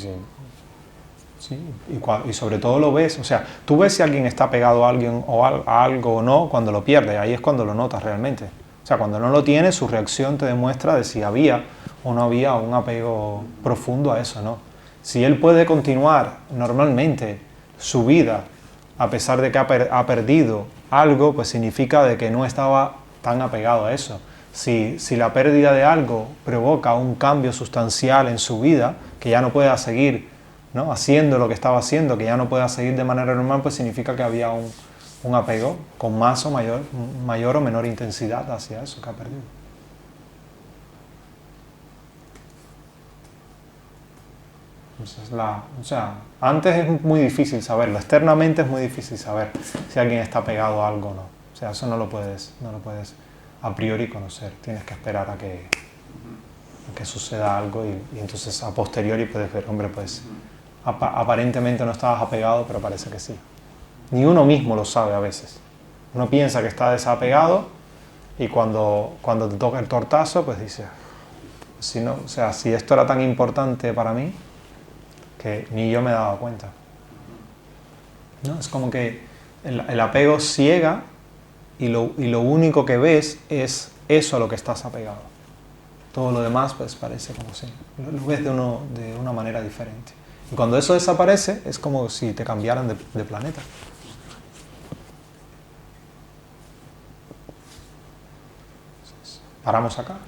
Y sobre todo lo ves, o sea, tú ves si alguien está pegado a alguien o a algo o no cuando lo pierde, ahí es cuando lo notas realmente. O sea, cuando no lo tiene, su reacción te demuestra de si había o no había un apego profundo a eso, ¿no? Si él puede continuar normalmente su vida a pesar de que ha perdido algo, pues significa de que no estaba tan apegado a eso. Si la pérdida de algo provoca un cambio sustancial en su vida, que ya no pueda seguir, ¿no?, haciendo lo que estaba haciendo, que ya no pueda seguir de manera normal, pues significa que había un apego con más o mayor o menor intensidad hacia eso que ha perdido. Entonces, o sea, antes es muy difícil saberlo, externamente es muy difícil saber si alguien está pegado a algo o no. O sea, eso no lo puedes a priori conocer, tienes que esperar a que suceda algo y entonces a posteriori puedes ver, hombre, pues aparentemente no estabas apegado, pero parece que sí. Ni uno mismo lo sabe a veces. Uno piensa que está desapegado y cuando te toca el tortazo, pues dices, si esto era tan importante para mí, que ni yo me daba cuenta, ¿no? Es como que el apego ciega y lo único que ves es eso a lo que estás apegado. Todo lo demás pues parece como si lo ves de una manera diferente. Y cuando eso desaparece es como si te cambiaran de planeta. Paramos acá.